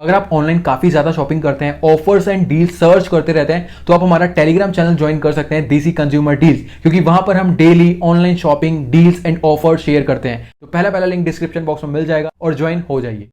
अगर आप ऑनलाइन काफी ज्यादा शॉपिंग करते हैं, ऑफर्स एंड डील सर्च करते रहते हैं, तो आप हमारा टेलीग्राम चैनल ज्वाइन कर सकते हैं, देसी कंज्यूमर डील्स, क्योंकि वहां पर हम daily online shopping deals and offer share करते हैं। तो पहला लिंक डिस्क्रिप्शन बॉक्स में मिल जाएगा और ज्वाइन हो जाइए।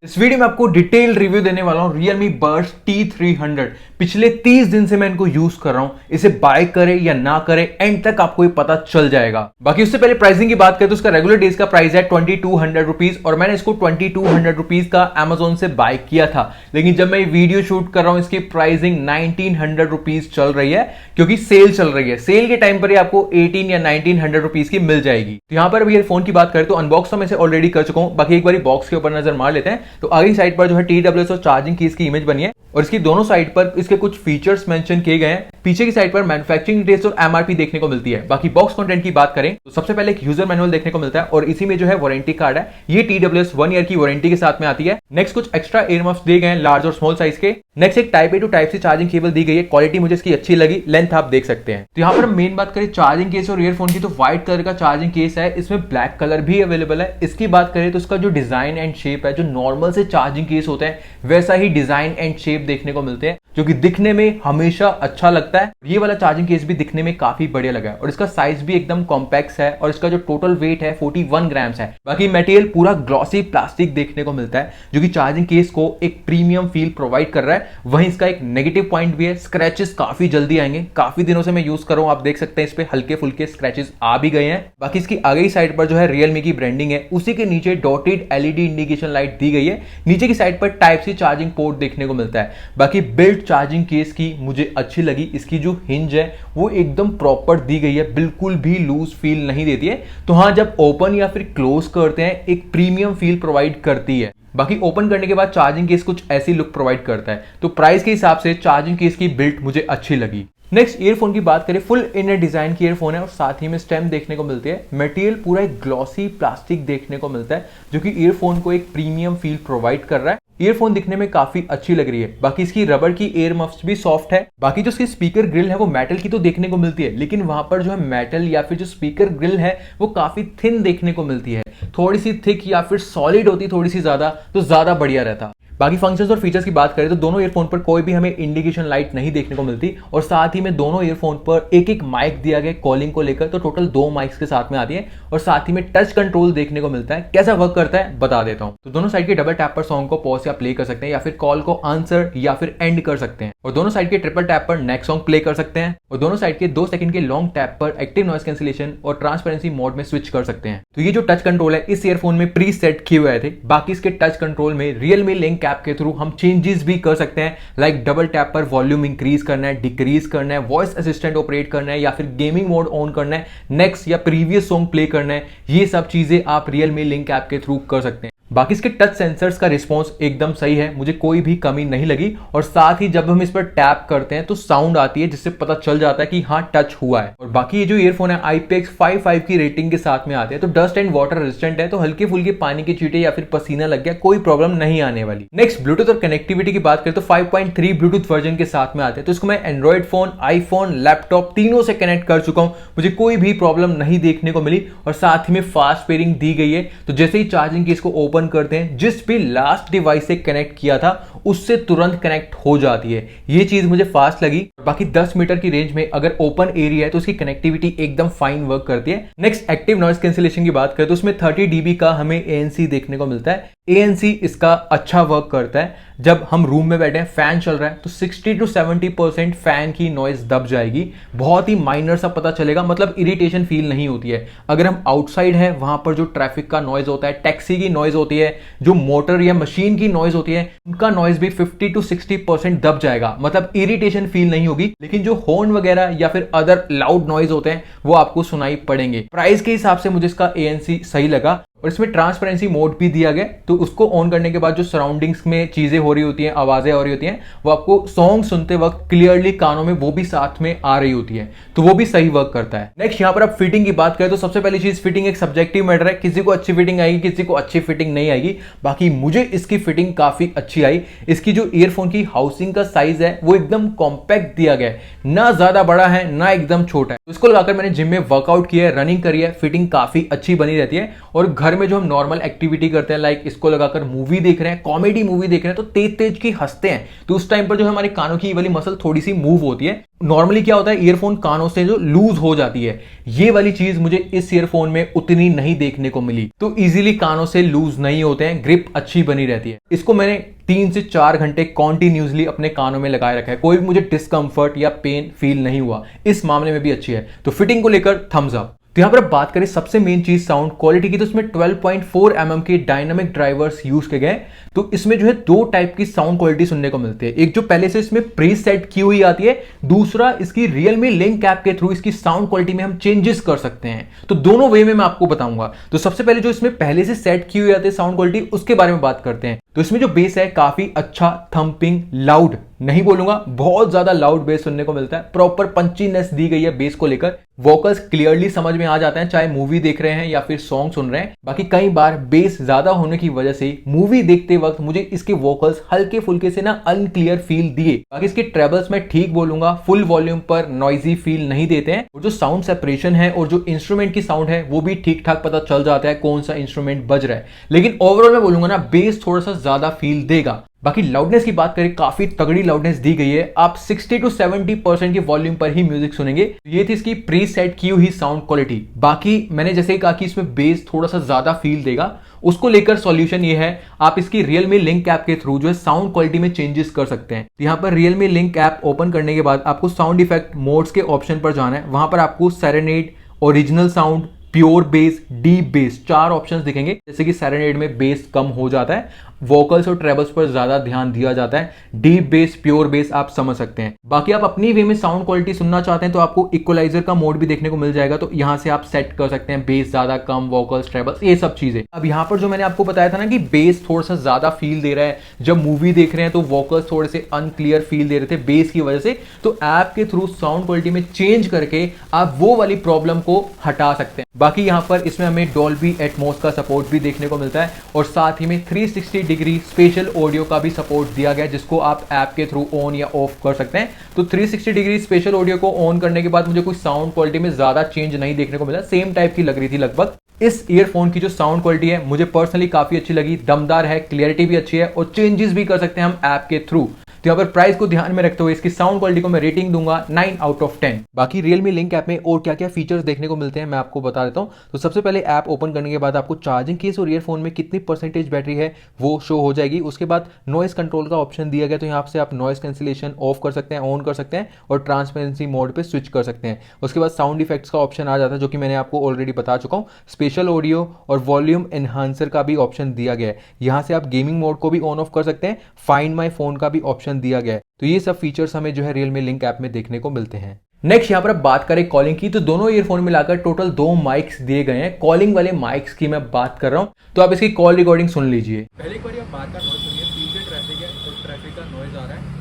इस वीडियो में आपको डिटेल रिव्यू देने वाला हूं Realme Buds T300। पिछले 30 दिन से मैं इनको यूज कर रहा हूं। इसे बाय करें या ना करें, एंड तक आपको ये पता चल जाएगा। बाकी उससे पहले प्राइसिंग की बात करें तो उसका रेगुलर डेज का प्राइस है 2200 रुपीज, और मैंने इसको 2200 रुपीज का Amazon से बाय किया था। लेकिन जब मैं वीडियो शूट कर रहा हूं, इसकी प्राइसिंग 1900 रुपीज चल रही है, क्योंकि सेल चल रही है। सेल के टाइम पर ही आपको 18 या 1900 रुपीज की मिल जाएगी। तो यहां पर अभी फोन की बात करें तो अनबॉक्स तो मैं इसे ऑलरेडी कर चुका हूं। बाकी एक बार बॉक्स के ऊपर नजर मार लेते हैं तो आगे साइड पर जो है TWS और चार्जिंग कीज की इमेज बनी है, और इसकी दोनों साइड पर इसके कुछ फीचर्स मेंशन किए गए हैं। पीछे की साइड पर मैन्युफैक्चरिंग डिटेल्स और MRP देखने को मिलती है। बाकी बॉक्स कंटेंट की बात करें तो सबसे पहले एक यूजर मैनुअल देखने को मिलता है, और इसी में जो है वारंटी कार्ड है। ये TWS 1 ईयर की वारंटी के साथ में आती है। नेक्स्ट कुछ एक्स्ट्रा ईयर मफ्स दिए गए हैं, लार्ज और स्मॉल साइज के। नेक्स्ट एक type A to type C charging cable दी गई है। क्वालिटी मुझे इसकी अच्छी लगी, लेंथ आप देख सकते हैं। तो यहाँ पर मेन बात करें चार्जिंग केस और ईयरफोन की, तो व्हाइट कलर का चार्जिंग केस है, इसमें ब्लैक कलर भी अवेलेबल है। इसकी बात करें तो इसका जो डिजाइन एंड शेप है, जो नॉर्मल से चार्जिंग केस होते हैं वैसा ही डिजाइन एंड शेप देखने को मिलते हैं, जो कि दिखने में हमेशा अच्छा लगता है। ये वाला चार्जिंग केस भी दिखने में काफी बढ़िया लगा है, और इसका साइज भी एकदम कॉम्पैक्ट है, और इसका जो टोटल वेट है 41 ग्राम्स है। बाकी मटेरियल पूरा ग्लॉसी प्लास्टिक देखने को मिलता है, जो कि चार्जिंग केस को एक प्रीमियम फील प्रोवाइड कर रहा है। वहीं इसका एक नेगेटिव पॉइंट भी है, स्क्रैचेस काफी जल्दी आएंगे। काफी दिनों से मैं यूज कर रहा हूं, आप देख सकते हैं इस पे हल्के फुल्के स्क्रैचेस आ भी गए हैं। बाकी इसकी आगे साइड पर जो है Realme की ब्रांडिंग है, उसी के नीचे डॉटेड LED इंडिकेशन लाइट दी गई है। नीचे की साइड पर टाइप C चार्जिंग पोर्ट देखने को मिलता है। बाकी बिल्ट चार्जिंग केस की मुझे अच्छी लगी। इसकी जो हिंज है वो एकदम प्रॉपर दी गई है, बिल्कुल भी लूज फील नहीं देती है। तो हाँ, जब ओपन या फिर क्लोज करते हैं एक प्रीमियम फील प्रोवाइड करती है। बाकी ओपन करने के बाद चार्जिंग केस कुछ ऐसी लुक प्रोवाइड करता है। तो प्राइस के हिसाब से चार्जिंग केस की बिल्ट मुझे अच्छी लगी। नेक्स्ट ईयरफोन की बात करें, फुल इनर डिजाइन की ईयरफोन है, और साथ ही में स्टेम देखने को मिलती है। मटेरियल पूरा एक ग्लॉसी प्लास्टिक देखने को मिलता है, जो कि ईयरफोन को एक प्रीमियम फील प्रोवाइड कर रहा है। ईयरफोन दिखने में काफी अच्छी लग रही है। बाकी इसकी रबर की एयर मफ्स भी सॉफ्ट है। बाकी जो इसकी स्पीकर ग्रिल है वो मेटल की तो देखने को मिलती है, लेकिन वहां पर जो है मेटल या फिर जो स्पीकर ग्रिल है वो काफी थिन देखने को मिलती है। थोड़ी सी थिक या फिर सॉलिड होती थोड़ी सी ज्यादा, तो ज्यादा बढ़िया रहता। बाकी फंक्शंस और फीचर्स की बात करें तो दोनों ईयरफोन पर कोई भी हमें इंडिकेशन लाइट नहीं देखने को मिलती, और साथ ही में दोनों ईयरफोन पर एक माइक दिया गया कॉलिंग को लेकर। तो टोटल 2 माइक्स के साथ में आती है, और साथ ही में टच कंट्रोल देखने को मिलता है। कैसा वर्क करता है बता देता हूं। तो दोनों साइड के डबल टैप पर सॉन्ग को पॉज या प्ले कर सकते हैं, या फिर कॉल को आंसर या फिर एंड कर सकते हैं। और दोनों साइड के ट्रिपल टैप पर नेक्स्ट सॉन्ग प्ले कर सकते हैं, और दोनों साइड के 2 सेकंड के लॉन्ग टैप पर एक्टिव नॉइस कैंसिलेशन और ट्रांसपेरेंसी मोड में स्विच कर सकते हैं। तो ये जो टच कंट्रोल है इस ईयरफोन में प्री सेट किए हुए थे। बाकी इसके टच कंट्रोल में Realme लिंक ऐप के थ्रू हम चेंजेस भी कर सकते हैं, लाइक डबल टैप पर वॉल्यूम इंक्रीज करना है, डिक्रीज करना है, वॉइस असिस्टेंट ऑपरेट करना है, या फिर गेमिंग मोड ऑन करना है, नेक्स्ट या प्रीवियस सॉन्ग प्ले करना है। ये सब चीजें आप Realme लिंक ऐप के थ्रू कर सकते हैं। बाकी इसके टच सेंसर्स का रिस्पॉन्स एकदम सही है, मुझे कोई भी कमी नहीं लगी। और साथ ही जब हम इस पर टैप करते हैं तो साउंड आती है, जिससे पता चल जाता है कि हाँ टच हुआ है। और बाकी ये जो ईयरफोन है IPX55 की रेटिंग के साथ में आते हैं, तो डस्ट एंड वाटर रेजिस्टेंट है। तो हल्के फुल्के पानी के छींटे या फिर पसीना लग गया कोई प्रॉब्लम नहीं आने वाली। नेक्स्ट ब्लूटूथ और कनेक्टिविटी की बात करें तो 5.3 ब्लूटूथ वर्जन के साथ में आते हैं। तो इसको मैं एंड्रॉइड फोन, आईफोन, लैपटॉप तीनों से कनेक्ट कर चुका हूं, मुझे कोई भी प्रॉब्लम नहीं देखने को मिली। और साथ ही में फास्ट पेयरिंग दी गई है, तो जैसे ही चार्जिंग केस को ओपन करते हैं, जिस भी लास्ट डिवाइस से कनेक्ट किया था उससे तुरंत कनेक्ट हो जाती है। ये चीज मुझे फास्ट लगी। बाकी 10 मीटर की रेंज में अगर ओपन एरिया है तो उसकी कनेक्टिविटी एकदम फाइन वर्क करती है। नेक्स्ट एक्टिव नॉइस कैंसिलेशन की बात करें तो उसमें 30 dB का हमें ANC देखने को मिलता है। ANC इसका अच्छा वर्क करता है। जब हम रूम में बैठे हैं, फैन चल रहा है, तो 60 to 70% फैन की नॉइज दब जाएगी। बहुत ही माइनर सा पता चलेगा, मतलब इरिटेशन फील नहीं होती है। अगर हम आउटसाइड है, वहां पर जो ट्रैफिक का नॉइज होता है, टैक्सी की नॉइज होती है, जो मोटर या मशीन की नॉइज होती है, उनका नॉइज भी 50 to 60% दब जाएगा, मतलब इरिटेशन फील नहीं होगी। लेकिन जो हॉर्न वगैरह या फिर अदर लाउड नॉइज होते हैं वो आपको सुनाई पड़ेंगे। प्राइस के हिसाब से मुझे इसका ANC सही लगा। और इसमें ट्रांसपेरेंसी मोड भी दिया गया, तो उसको ऑन करने के बाद जो सराउंडिंग्स में चीजें हो रही होती हैं, आवाजें हो रही होती हैं, वो आपको सॉन्ग सुनते वक्त क्लियरली कानों में वो भी साथ में आ रही होती है, तो वो भी सही वर्क करता है। नेक्स्ट यहाँ पर आप फिटिंग की बात करें तो सबसे पहली चीज, फिटिंग एक सब्जेक्टिव मैटर है। किसी को अच्छी फिटिंग आएगी, किसी को अच्छी फिटिंग नहीं आएगी। बाकी मुझे इसकी फिटिंग काफी अच्छी आई। इसकी जो ईयरफोन की हाउसिंग का साइज है वो एकदम कॉम्पैक्ट दिया गया है, ना ज्यादा बड़ा है ना एकदम छोटा है। इसको लगाकर मैंने जिम में वर्कआउट किया है, रनिंग करी है, फिटिंग काफी अच्छी बनी रहती है। और घर घर में जो हम नॉर्मल एक्टिविटी करते हैं, लाइक इसको लगाकर मूवी देख रहे हैं, कॉमेडी मूवी देख रहे हैं, तो तेज तेज की हंसते हैं, तो उस टाइम पर जो हमारे कानों की वाली मसल थोड़ी सी मूव होती है। नॉर्मली क्या होता है, ईयरफोन कानों से जो लूज हो जाती है, ये वाली चीज मुझे इस ईयरफोन में उतनी नहीं देखने को मिली। तो इजीली कानों से लूज नहीं होते हैं, ग्रिप अच्छी बनी रहती है। इसको मैंने 3 से 4 घंटे कॉन्टिन्यूसली अपने कानों में लगाए रखा है, कोई भी मुझे डिस्कंफर्ट या पेन फील नहीं हुआ। इस मामले में भी अच्छी है, तो फिटिंग को लेकर थम्स अप। तो यहां पर अब बात करें सबसे मेन चीज साउंड क्वालिटी की, तो इसमें 12.4 mm के डायनामिक ड्राइवर्स यूज किए गए। तो इसमें जो है 2 टाइप की साउंड क्वालिटी सुनने को मिलती है, एक जो पहले से इसमें प्री सेट की हुई आती है, दूसरा इसकी Realme लिंक ऐप के थ्रू इसकी साउंड क्वालिटी में हम चेंजेस कर सकते हैं। तो दोनों वे में मैं आपको बताऊंगा। तो सबसे पहले जो इसमें पहले से सेट की हुई आती है साउंड क्वालिटी, उसके बारे में बात करते हैं। तो इसमें जो बेस है काफी अच्छा थंपिंग लाउड, नहीं बोलूंगा बहुत ज्यादा लाउड बेस सुनने को मिलता है, प्रॉपर पंचीनेस दी गई है बेस को लेकर। वोकल्स क्लियरली समझ में आ जाते हैं, चाहे मूवी देख रहे हैं या फिर सॉन्ग सुन रहे हैं। बाकी कई बार बेस ज्यादा होने की वजह से मूवी देखते वक्त मुझे इसके वोकल्स हल्के फुल्के से ना अनक्लियर फील दिए। बाकी इसके ट्रेबल्स में ठीक बोलूंगा, फुल वॉल्यूम पर नॉइजी फील नहीं देते हैं, और जो साउंड सेपरेशन है और जो इंस्ट्रूमेंट की साउंड है वो भी ठीक ठाक पता चल जाता है कौन सा इंस्ट्रूमेंट बज रहा है। लेकिन ओवरऑल मैं बोलूंगा ना, बेस थोड़ा सा ज्यादा फील देगा। बाकी लाउडनेस की बात करें, काफी तगड़ी लाउडनेस दी गई है, आप 60 to 70% की वॉल्यूम पर ही म्यूजिक सुनेंगे। ये थी इसकी प्री सेट की हुई साउंड क्वालिटी। बाकी मैंने जैसे ही कहा कि इसमें बेस थोड़ा सा ज्यादा फील देगा, उसको लेकर सॉल्यूशन ये है, आप इसकी Realme लिंक ऐप के थ्रू जो है साउंड क्वालिटी में चेंजेस कर सकते हैं। यहाँ पर Realme लिंक ऐप ओपन करने के बाद आपको साउंड इफेक्ट मोड्स के ऑप्शन पर जाना है। वहां पर आपको serenade, original sound, pure base, deep base 4 options दिखेंगे। जैसे कि सेरेनेड में बेस कम हो जाता है, वोकल्स और ट्रेबल्स पर ज्यादा ध्यान दिया जाता है, डीप बेस, प्योर बेस आप समझ सकते हैं। बाकी आप अपनी वे में साउंड क्वालिटी सुनना चाहते हैं तो आपको इक्वलाइजर का मोड भी देखने को मिल जाएगा, तो यहां से आप सेट कर सकते हैं बेस ज्यादा कम, वोकल्स, ट्रेबल्स, ये सब चीजें। अब यहां पर जो मैंने आपको बताया था ना कि बेस थोड़ा सा ज्यादा फील दे रहा है, जब मूवी देख रहे हैं तो वोकल्स थोड़े से अनक्लियर फील दे रहे थे बेस की वजह से, तो ऐप के थ्रू साउंड क्वालिटी में चेंज करके आप वो वाली प्रॉब्लम को हटा सकते हैं। बाकी यहां पर इसमें हमें डॉल्बी एटमॉस का सपोर्ट भी देखने को मिलता है, और साथ ही में 360 डिग्री स्पेशल ऑडियो का भी सपोर्ट दिया गया है, जिसको आप ऐप के थ्रू ऑन या ऑफ कर सकते हैं। तो 360 डिग्री स्पेशल ऑडियो को ऑन करने के बाद मुझे कोई साउंड क्वालिटी में ज्यादा चेंज नहीं देखने को मिला, सेम टाइप की लग रही थी लगभग। इस ईयरफोन की जो साउंड क्वालिटी है मुझे पर्सनली काफी अच्छी लगी, दमदार है, क्लियरिटी भी अच्छी है, और चेंजेस भी कर सकते हैं हम ऐप के थ्रू। तो यहाँ पर प्राइस को ध्यान में रखते हुए इसकी साउंड क्वालिटी को मैं रेटिंग दूंगा 9 out of 10। बाकी Realme लिंक ऐप में और क्या क्या फीचर्स देखने को मिलते हैं मैं आपको बता देता हूँ। तो सबसे पहले ऐप ओपन करने के बाद आपको चार्जिंग केस और ईयरफोन में कितनी परसेंटेज बैटरी है वो शो हो जाएगी। उसके बाद नॉइस कंट्रोल का ऑप्शन दिया गया, तो यहाँ से आप नॉइस कैंसिलेशन ऑफ कर सकते हैं, ऑन कर सकते हैं, और ट्रांसपेरेंसी मोड पर स्विच कर सकते हैं। उसके बाद साउंड इफेक्ट्स का ऑप्शन आ जाता है, जो कि मैंने आपको ऑलरेडी बता चुका हूँ। स्पेशल ऑडियो और वॉल्यूम एनहांसर का भी ऑप्शन दिया गया है, यहाँ से आप गेमिंग मोड को भी ऑन ऑफ कर सकते हैं। फाइंड माई फोन का भी ऑप्शन दिया गया है। तो ये सब फीचर्स हमें जो है Realme लिंक ऐप में देखने को मिलते हैं। नेक्स्ट यहाँ पर अब बात करें कॉलिंग की, तो दोनों ईयरफोन मिलाकर टोटल 2 माइक्स दिए गए हैं। कॉलिंग वाले माइक्स की मैं बात कर रहा हूँ, तो आप इसकी कॉल रिकॉर्डिंग सुन लीजिए। पहले एक बार आप बात का नॉइज सुनिए, पीछे ट्रैफिक है तो ट्रैफिक का नॉइज आ रहा है।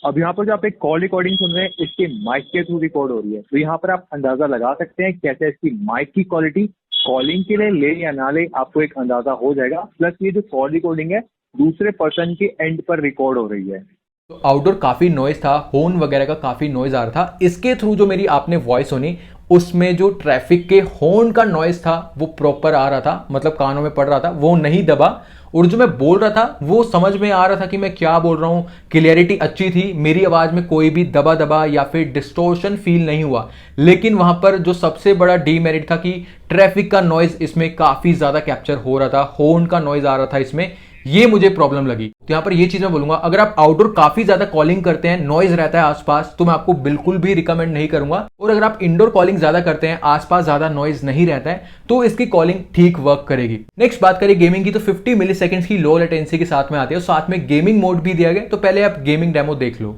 अब यहाँ पर जो आप एक कॉल रिकॉर्डिंग सुन रहे हैं, इसके माइक के थ्रू रिकॉर्ड हो रही है, तो यहाँ पर आप अंदाजा लगा सकते हैं कैसे इसकी माइक की क्वालिटी कॉलिंग के लिए ले या ना ले, आपको एक अंदाजा हो जाएगा। प्लस ये जो कॉल रिकॉर्डिंग है दूसरे पर्सन के एंड पर रिकॉर्ड हो रही है। तो आउटडोर काफी नॉइज था, हॉर्न वगैरह का काफी नॉइज आ रहा था। इसके थ्रू जो मेरी आपने वॉइस सुनी, उसमें जो ट्रैफिक के हॉर्न का नॉइज था वो प्रॉपर आ रहा था, मतलब कानों में पड़ रहा था, वो नहीं दबा। और जो मैं बोल रहा था वो समझ में आ रहा था कि मैं क्या बोल रहा हूं, क्लियरिटी अच्छी थी, मेरी आवाज में कोई भी दबा दबा या फिर डिस्टोर्शन फील नहीं हुआ। लेकिन वहां पर जो सबसे बड़ा डीमेरिट था कि ट्रैफिक का नॉइज इसमें काफी ज्यादा कैप्चर हो रहा था, हॉर्न का नॉइज आ रहा था इसमें, ये मुझे प्रॉब्लम लगी। तो यहां पर ये चीज मैं बोलूंगा, अगर आप आउटडोर काफी ज्यादा कॉलिंग करते हैं, नॉइज रहता है आसपास, तो मैं आपको बिल्कुल भी रिकमेंड नहीं करूंगा। और अगर आप इंडोर कॉलिंग ज्यादा करते हैं, आसपास ज्यादा नॉइज नहीं रहता है, तो इसकी कॉलिंग ठीक वर्क करेगी। नेक्स्ट बात करें गेमिंग की, तो 50 मिली सेकेंड्स की लो लेटेंसी के साथ में आती है, और साथ में गेमिंग मोड भी दिया गया। तो पहले आप गेमिंग डेमो देख लो।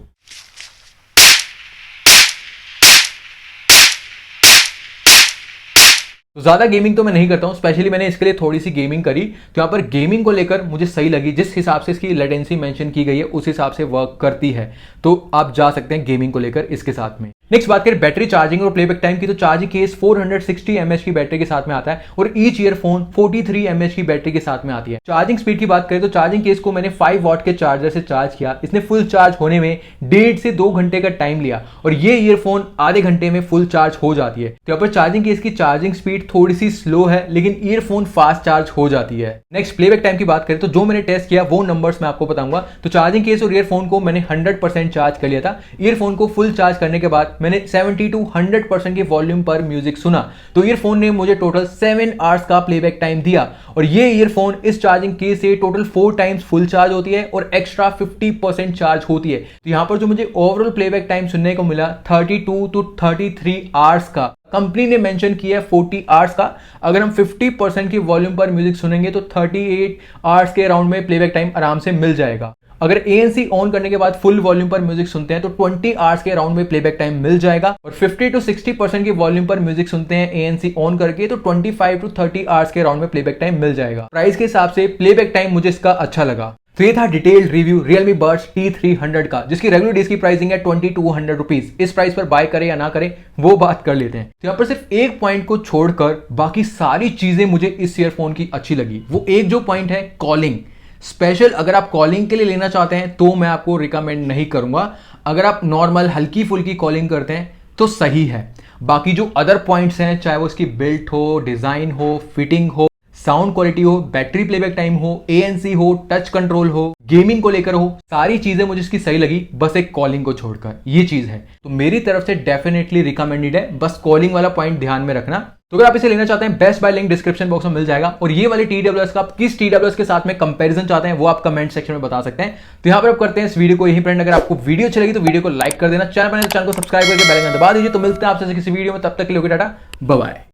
तो ज्यादा गेमिंग तो मैं नहीं करता हूं, स्पेशली मैंने इसके लिए थोड़ी सी गेमिंग करी, तो यहां पर गेमिंग को लेकर मुझे सही लगी। जिस हिसाब से इसकी लेटेंसी मेंशन की गई है उस हिसाब से वर्क करती है, तो आप जा सकते हैं गेमिंग को लेकर इसके साथ में। नेक्स्ट बात करें बैटरी चार्जिंग और प्लेबैक टाइम की, तो चार्जिंग केस 460 mAh की बैटरी के साथ में आता है और ईच ईयरफोन 43 mAh की बैटरी के साथ में आती है। चार्जिंग स्पीड की बात करें तो चार्जिंग केस को मैंने 5 वॉट के चार्जर से चार्ज किया, इसने फुल चार्ज होने में 1.5 से 2 घंटे का टाइम लिया और ये ईयरफोन आधे घंटे में फुल चार्ज हो जाती है। तो यहाँ पर चार्जिंग केस की चार्जिंग स्पीड थोड़ी सी स्लो है, लेकिन ईयरफोन फास्ट चार्ज हो जाती है। नेक्स्ट प्लेबैक टाइम की बात करें तो जो मैंने टेस्ट किया वो नंबर्स मैं आपको बताऊंगा। तो चार्जिंग केस और ईयरफोन को मैंने 100% चार्ज कर लिया था। ईयरफोन को फुल चार्ज करने के बाद मैंने 70 to 100% के वॉल्यूम पर म्यूजिक सुना, तो ईयरफोन ने मुझे टोटल 7 आवर्स का प्लेबैक टाइम दिया और ये ईयरफोन इस चार्जिंग केस से टोटल 4 टाइम्स फुल चार्ज होती है और एक्स्ट्रा 50% चार्ज होती है। तो यहां पर जो मुझे ओवरऑल प्लेबैक टाइम सुनने को मिला 32 to 33 आवर्स का। कंपनी ने मेंशन किया है 40 आवर्स का। अगर हम 50% की वॉल्यूम पर म्यूजिक सुनेंगे तो 38 आवर्स के अराउंड में प्लेबैक टाइम आराम से मिल जाएगा। अगर ANC ऑन करने के बाद फुल वॉल्यूम पर म्यूजिक सुनते हैं तो 20 आवर्स के अराउंड में प्लेबैक टाइम मिल जाएगा और 50 to 60% की वॉल्यूम पर म्यूजिक सुनते हैं ANC ऑन करके तो 25 to 30 आवर्स के अराउंड में प्लेबैक टाइम मिल जाएगा। प्राइस के हिसाब से प्लेबैक टाइम मुझे इसका अच्छा लगा। तो ये था detailed review Realme Buds T300 का, जिसकी रेगुलर डेज की प्राइसिंग है 2200 रुपीज। इस प्राइस पर बाय करें या ना करें वो बात कर लेते हैं। तो यहाँ पर सिर्फ एक पॉइंट को छोड़कर बाकी सारी चीजें मुझे इस ईयरफोन की अच्छी लगी। वो एक जो पॉइंट है कॉलिंग स्पेशल, अगर आप कॉलिंग के लिए लेना चाहते हैं तो मैं आपको रिकमेंड नहीं करूंगा। अगर आप नॉर्मल हल्की फुल्की कॉलिंग करते हैं तो सही है। बाकी जो अदर पॉइंट्स हैं, चाहे वो इसकी बिल्ड हो, डिजाइन हो, फिटिंग हो, साउंड क्वालिटी हो, बैटरी प्लेबैक टाइम हो, ANC हो, टच कंट्रोल हो, गेमिंग को लेकर हो, सारी चीजें मुझे इसकी सही लगी, बस एक कॉलिंग को छोड़कर। ये चीज है तो मेरी तरफ से डेफिनेटली रिकमेंडेड है, बस कॉलिंग वाला पॉइंट ध्यान में रखना। तो अगर आप इसे लेना चाहते हैं best bye link description box में मिल जाएगा और ये वाले TWS का आप किस TWS के साथ में कंपैरिजन चाहते हैं वो आप कमेंट सेक्शन में बता सकते हैं। तो यहां पर आप करते हैं इस वीडियो को यहीं फ्रेंड। अगर आपको वीडियो अच्छी लगी तो वीडियो को लाइक कर देना, चैनल को सब्सक्राइब करके बेल आइकन दबा दीजिए। तो मिलते हैं आपसे किसी वीडियो में, तब तक के लिए टाटा बाय बाय।